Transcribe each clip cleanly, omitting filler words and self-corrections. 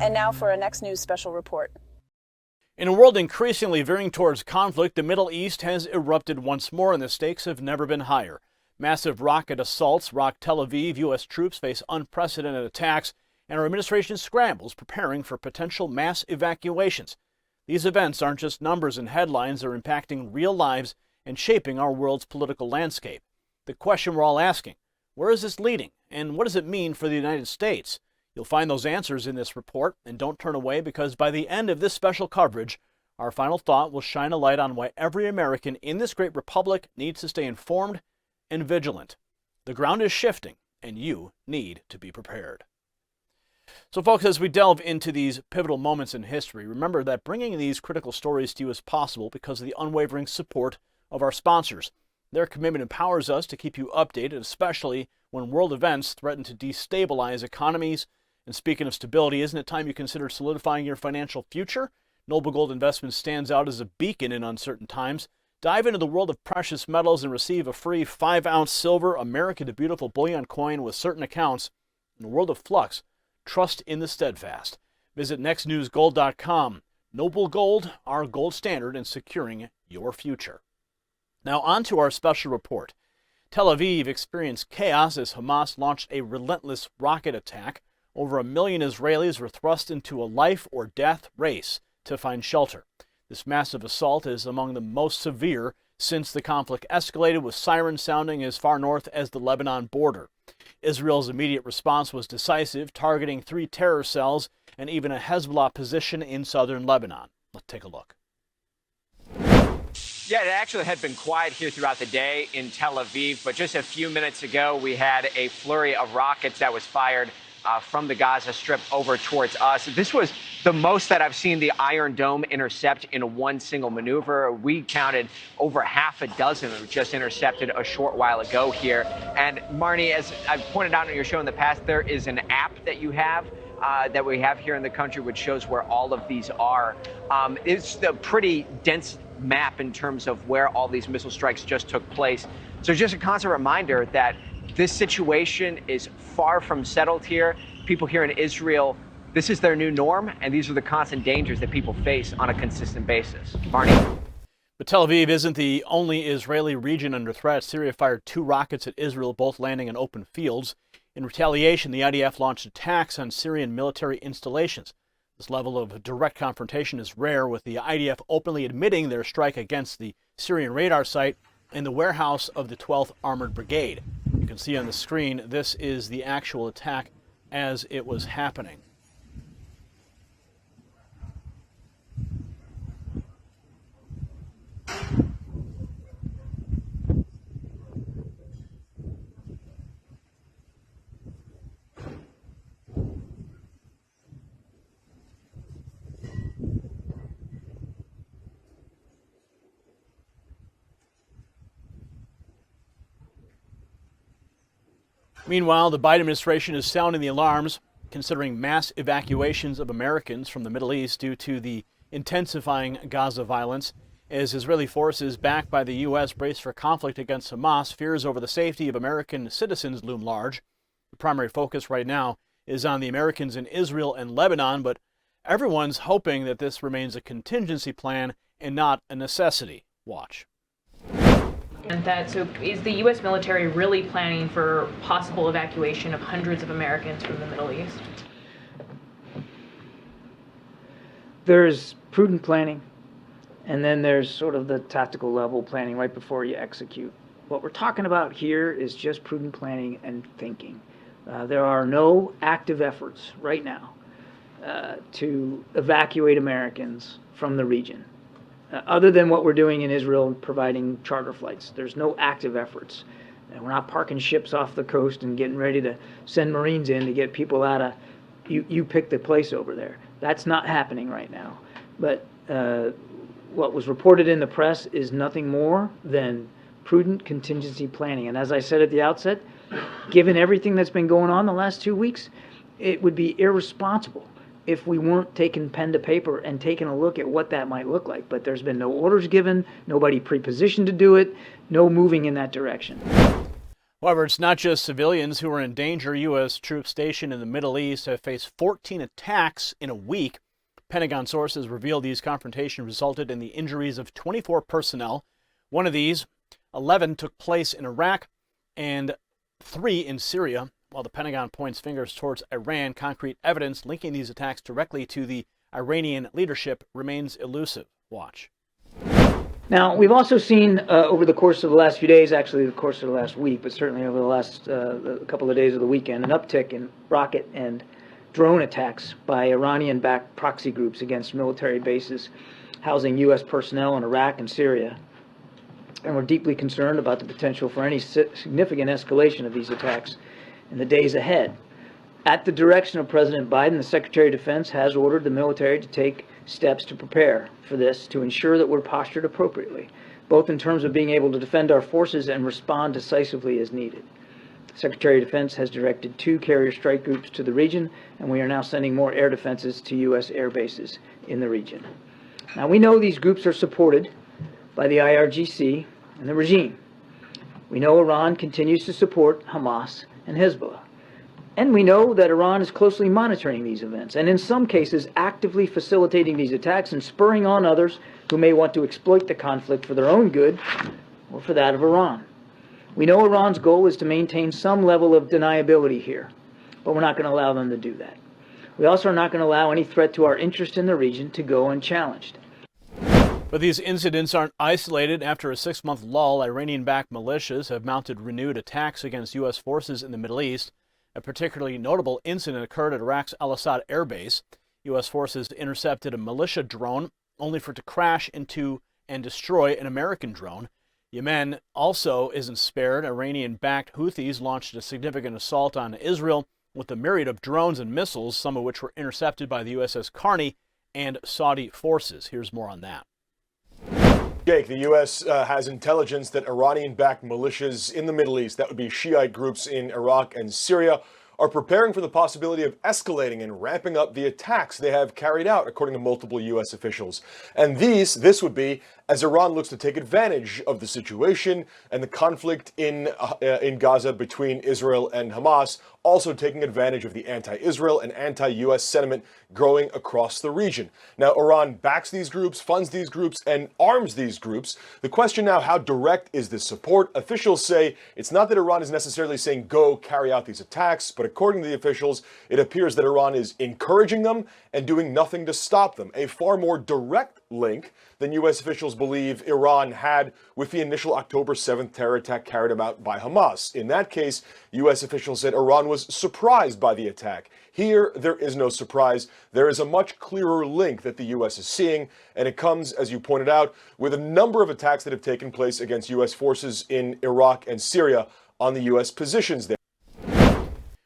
And now for our next news special report. In a world increasingly veering towards conflict, the Middle East has erupted once more, and the stakes have never been higher. Massive rocket assaults rock Tel Aviv. U.S. troops face unprecedented attacks, and our administration scrambles, preparing for potential mass evacuations. These events aren't just numbers and headlines, they're impacting real lives and shaping our world's political landscape. The question we're all asking, where is this leading, and what does it mean for the United States? You'll find those answers in this report, and don't turn away, because by the end of this special coverage, our final thought will shine a light on why every American in this great republic needs to stay informed and vigilant. The ground is shifting, and you need to be prepared. So folks, as we delve into these pivotal moments in history, remember that bringing these critical stories to you is possible because of the unwavering support of our sponsors. Their commitment empowers us to keep you updated, especially when world events threaten to destabilize economies. And speaking of stability, isn't it time you consider solidifying your financial future? Noble Gold Investments stands out as a beacon in uncertain times. Dive into the world of precious metals and receive a free 5-ounce silver America the Beautiful bullion coin with certain accounts. In the world of flux, trust in the steadfast. Visit nextnewsgold.com. Noble Gold, our gold standard in securing your future. Now on to our special report. Tel Aviv experienced chaos as Hamas launched a relentless rocket attack. Over 1 million Israelis were thrust into a life or death race to find shelter. This massive assault is among the most severe since the conflict escalated, with sirens sounding as far north as the Lebanon border. Israel's immediate response was decisive, targeting 3 terror cells and even a Hezbollah position in southern Lebanon. Let's take a look. Yeah, it actually had been quiet here throughout the day in Tel Aviv, but just a few minutes ago we had a flurry of rockets that was fired from the Gaza Strip over towards us. This was the most that I've seen the Iron Dome intercept in one single maneuver. We counted over half a dozen that were just intercepted a short while ago here. And Marnie, as I've pointed out on your show in the past, there is an app that you have that we have here in the country which shows where all of these are. It's a pretty dense map in terms of where all these missile strikes just took place. So just a constant reminder that this situation is far from settled here. People here in Israel, this is their new norm, and these are the constant dangers that people face on a consistent basis. Barney? But Tel Aviv isn't the only Israeli region under threat. Syria fired 2 rockets at Israel, both landing in open fields. In retaliation, the IDF launched attacks on Syrian military installations. This level of direct confrontation is rare, with the IDF openly admitting their strike against the Syrian radar site and the warehouse of the 12th Armored Brigade. You can see on the screen, this is the actual attack as it was happening. Meanwhile, the Biden administration is sounding the alarms, considering mass evacuations of Americans from the Middle East due to the intensifying Gaza violence. As Israeli forces backed by the U.S. brace for conflict against Hamas, fears over the safety of American citizens loom large. The primary focus right now is on the Americans in Israel and Lebanon, but everyone's hoping that this remains a contingency plan and not a necessity. Watch. And so is the U.S. military really planning for possible evacuation of hundreds of Americans from the Middle East? There's prudent planning, and then there's sort of the tactical level planning right before you execute. What we're talking about here is just prudent planning and thinking. There are no active efforts right now to evacuate Americans from the region. Other than what we're doing in Israel, providing charter flights. There's no active efforts. And we're not parking ships off the coast and getting ready to send Marines in to get people out of, you pick the place over there. That's not happening right now. But what was reported in the press is nothing more than prudent contingency planning. And as I said at the outset, given everything that's been going on the last 2 weeks, it would be irresponsible if we weren't taking pen to paper and taking a look at what that might look like. But there's been no orders given, nobody prepositioned to do it, no moving in that direction. However, it's not just civilians who are in danger. U.S. troops stationed in the Middle East have faced 14 attacks in a week. Pentagon sources revealed these confrontations resulted in the injuries of 24 personnel. One of these, 11, took place in Iraq and 3 in Syria. While the Pentagon points fingers towards Iran, concrete evidence linking these attacks directly to the Iranian leadership remains elusive. Watch. Now, we've also seen over the course of the last few days, actually the course of the last week, but certainly over the last couple of days of the weekend, an uptick in rocket and drone attacks by Iranian-backed proxy groups against military bases housing U.S. personnel in Iraq and Syria. And we're deeply concerned about the potential for any significant escalation of these attacks in the days ahead. At the direction of President Biden, the Secretary of Defense has ordered the military to take steps to prepare for this, to ensure that we're postured appropriately, both in terms of being able to defend our forces and respond decisively as needed. The Secretary of Defense has directed 2 carrier strike groups to the region, and we are now sending more air defenses to U.S. air bases in the region. Now, we know these groups are supported by the IRGC and the regime. We know Iran continues to support Hamas and Hezbollah. And we know that Iran is closely monitoring these events and in some cases actively facilitating these attacks and spurring on others who may want to exploit the conflict for their own good or for that of Iran. We know Iran's goal is to maintain some level of deniability here, but we're not going to allow them to do that. We also are not going to allow any threat to our interest in the region to go unchallenged. But these incidents aren't isolated. After a 6-month lull, Iranian-backed militias have mounted renewed attacks against U.S. forces in the Middle East. A particularly notable incident occurred at Iraq's Al-Assad air base. U.S. forces intercepted a militia drone, only for it to crash into and destroy an American drone. Yemen also isn't spared. Iranian-backed Houthis launched a significant assault on Israel with a myriad of drones and missiles, some of which were intercepted by the USS Carney and Saudi forces. Here's more on that. Jake, the U.S. has intelligence that Iranian-backed militias in the Middle East, that would be Shiite groups in Iraq and Syria, are preparing for the possibility of escalating and ramping up the attacks they have carried out, according to multiple U.S. officials. And this would be as Iran looks to take advantage of the situation and the conflict in Gaza between Israel and Hamas, also taking advantage of the anti-Israel and anti-U.S. sentiment growing across the region. Now, Iran backs these groups, funds these groups, and arms these groups. The question now, how direct is this support? Officials say it's not that Iran is necessarily saying go carry out these attacks, but according to the officials, it appears that Iran is encouraging them and doing nothing to stop them. A far more direct link than U.S. officials believe Iran had with the initial October 7th terror attack carried out by Hamas. In that case, U.S. officials said Iran was surprised by the attack. Here, there is no surprise. There is a much clearer link that the U.S. is seeing, and it comes, as you pointed out, with a number of attacks that have taken place against U.S. forces in Iraq and Syria on the U.S. positions there.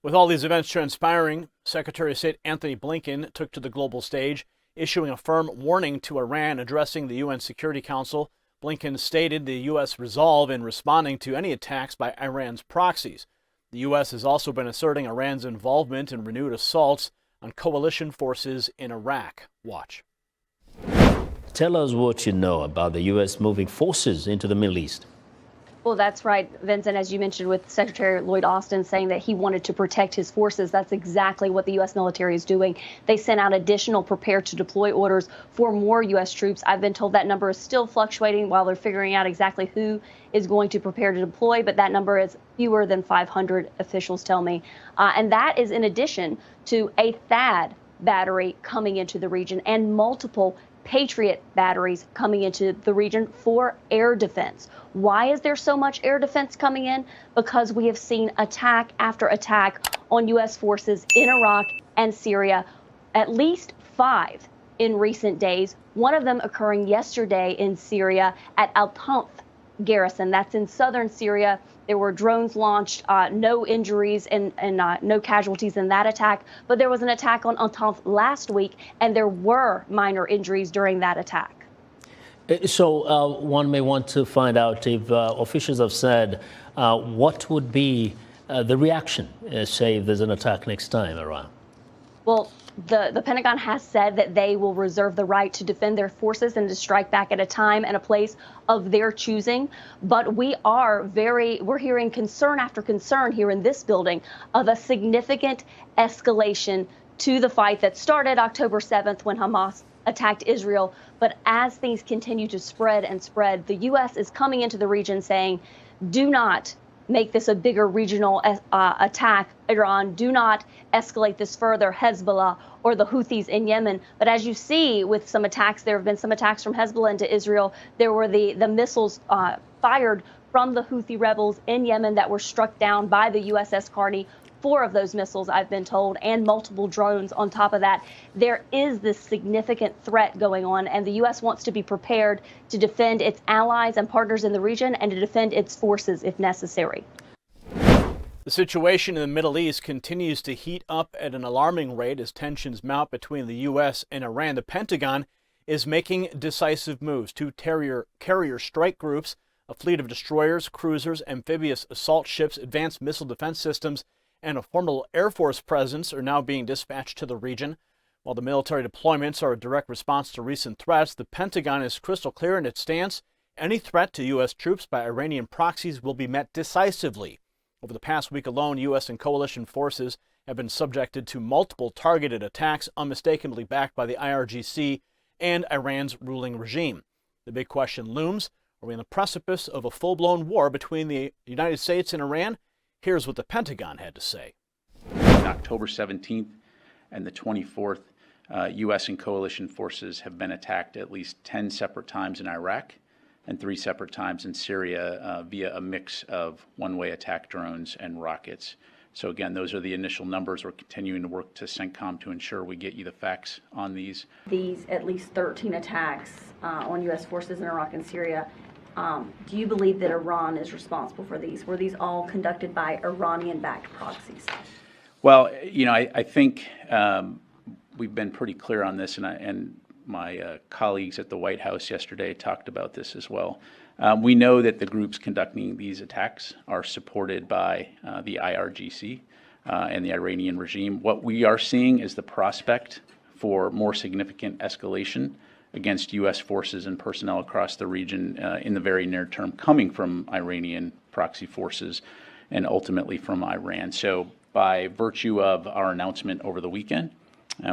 With all these events transpiring, Secretary of State Antony Blinken took to the global stage, issuing a firm warning to Iran addressing the UN Security Council. Blinken stated the U.S. resolve in responding to any attacks by Iran's proxies. The U.S. has also been asserting Iran's involvement in renewed assaults on coalition forces in Iraq. Watch. Tell us what you know about the U.S. moving forces into the Middle East. Well, that's right, Vincent, as you mentioned, with Secretary Lloyd Austin saying that he wanted to protect his forces. That's exactly what the U.S. military is doing. They sent out additional prepare to deploy orders for more U.S. troops. I've been told that number is still fluctuating while they're figuring out exactly who is going to prepare to deploy, but that number is fewer than 500, officials tell me. And that is in addition to a THAAD battery coming into the region and multiple Patriot batteries coming into the region for air defense. Why is there so much air defense coming in? Because we have seen attack after attack on U.S. forces in Iraq and Syria, at least 5 in recent days, one of them occurring yesterday in Syria at Al-Tanf garrison. That's in southern Syria. There were drones launched, no injuries and no casualties in that attack. But there was an attack on Al-Tanf last week, and there were minor injuries during that attack. So one may want to find out if officials have said what would be the reaction, say, if there's an attack next time, Iran. Well, The Pentagon has said that they will reserve the right to defend their forces and to strike back at a time and a place of their choosing. But we're hearing concern after concern here in this building of a significant escalation to the fight that started October 7th when Hamas attacked Israel. But as things continue to spread and spread, the U.S. is coming into the region saying, do not make this a bigger regional attack. Iran, do not escalate this further, Hezbollah or the Houthis in Yemen. But as you see with some attacks, there have been some attacks from Hezbollah into Israel. There were the missiles fired from the Houthi rebels in Yemen that were struck down by the USS Carney. 4 of those missiles, I've been told, and multiple drones on top of that. There is this significant threat going on, and the U.S. wants to be prepared to defend its allies and partners in the region and to defend its forces if necessary. The situation in the Middle East continues to heat up at an alarming rate as tensions mount between the U.S. and Iran. The Pentagon is making decisive moves. 2 carrier strike groups, a fleet of destroyers, cruisers, amphibious assault ships, advanced missile defense systems, and a formal Air Force presence are now being dispatched to the region. While the military deployments are a direct response to recent threats, the Pentagon is crystal clear in its stance. Any threat to U.S. troops by Iranian proxies will be met decisively. Over the past week alone, U.S. and coalition forces have been subjected to multiple targeted attacks, unmistakably backed by the IRGC and Iran's ruling regime. The big question looms: are we on the precipice of a full-blown war between the United States and Iran? Here's what the Pentagon had to say. On October 17th and the 24th, U.S. and coalition forces have been attacked at least 10 separate times in Iraq and 3 separate times in Syria via a mix of one-way attack drones and rockets. So again, those are the initial numbers. We're continuing to work to CENTCOM to ensure we get you the facts on these. These at least 13 attacks on U.S. forces in Iraq and Syria. Do you believe that Iran is responsible for these? Were these all conducted by Iranian-backed proxies? Well, I think we've been pretty clear on this, and my colleagues at the White House yesterday talked about this as well. We know that the groups conducting these attacks are supported by the IRGC and the Iranian regime. What we are seeing is the prospect for more significant escalation against U.S. forces and personnel across the region in the very near term, coming from Iranian proxy forces and ultimately from Iran. So by virtue of our announcement over the weekend,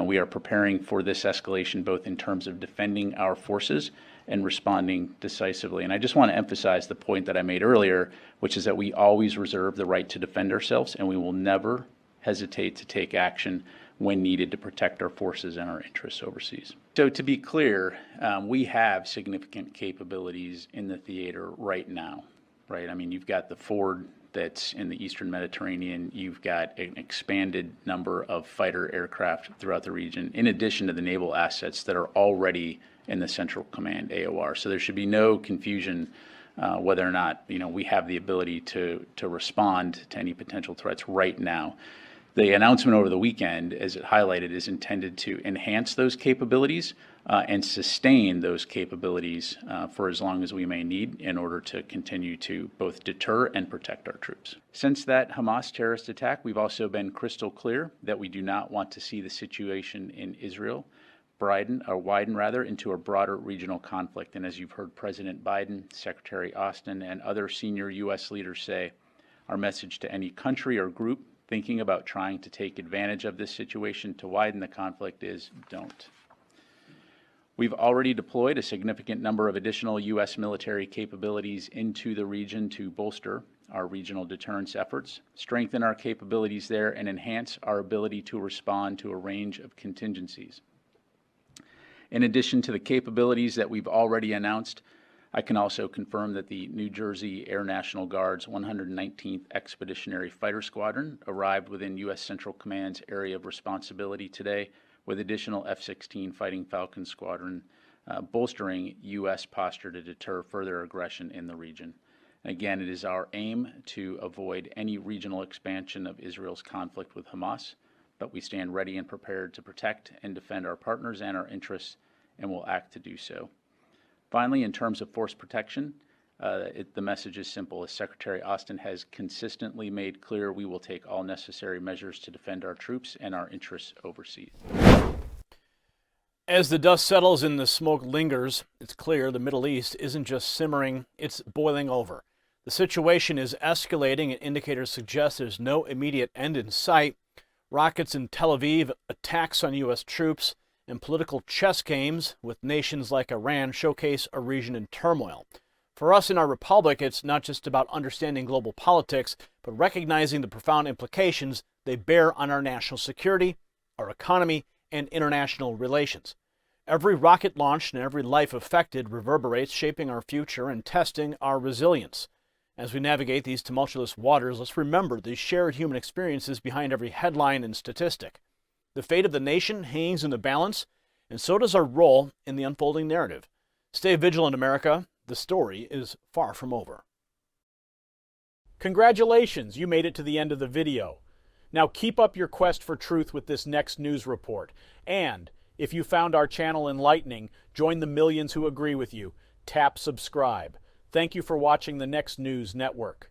we are preparing for this escalation, both in terms of defending our forces and responding decisively. And I just want to emphasize the point that I made earlier, which is that we always reserve the right to defend ourselves, and we will never hesitate to take action when needed to protect our forces and our interests overseas. So to be clear, we have significant capabilities in the theater right now, right? I mean, you've got the Ford that's in the Eastern Mediterranean. You've got an expanded number of fighter aircraft throughout the region, in addition to the naval assets that are already in the Central Command, AOR. So there should be no confusion whether or not we have the ability to respond to any potential threats right now. The announcement over the weekend, as it highlighted, is intended to enhance those capabilities and sustain those capabilities for as long as we may need in order to continue to both deter and protect our troops. Since that Hamas terrorist attack, we've also been crystal clear that we do not want to see the situation in Israel widen into a broader regional conflict. And as you've heard President Biden, Secretary Austin, and other senior U.S. leaders say, our message to any country or group thinking about trying to take advantage of this situation to widen the conflict is don't. We've already deployed a significant number of additional U.S. military capabilities into the region to bolster our regional deterrence efforts, strengthen our capabilities there, and enhance our ability to respond to a range of contingencies. In addition to the capabilities that we've already announced, I can also confirm that the New Jersey Air National Guard's 119th Expeditionary Fighter Squadron arrived within U.S. Central Command's area of responsibility today, with additional F-16 Fighting Falcon Squadron, bolstering U.S. posture to deter further aggression in the region. Again, it is our aim to avoid any regional expansion of Israel's conflict with Hamas, but we stand ready and prepared to protect and defend our partners and our interests, and will act to do so. Finally, in terms of force protection, The message is simple. As Secretary Austin has consistently made clear, we will take all necessary measures to defend our troops and our interests overseas. As the dust settles and the smoke lingers, it's clear the Middle East isn't just simmering, it's boiling over. The situation is escalating, and indicators suggest there's no immediate end in sight. Rockets in Tel Aviv, attacks on U.S. troops, and political chess games with nations like Iran showcase a region in turmoil. For us in our republic, it's not just about understanding global politics, but recognizing the profound implications they bear on our national security, our economy, and international relations. Every rocket launched and every life affected reverberates, shaping our future and testing our resilience. As we navigate these tumultuous waters, let's remember the shared human experiences behind every headline and statistic. The fate of the nation hangs in the balance, and so does our role in the unfolding narrative. Stay vigilant, America. The story is far from over. Congratulations, you made it to the end of the video. Now keep up your quest for truth with this next news report. And if you found our channel enlightening, join the millions who agree with you. Tap subscribe. Thank you for watching the Next News Network.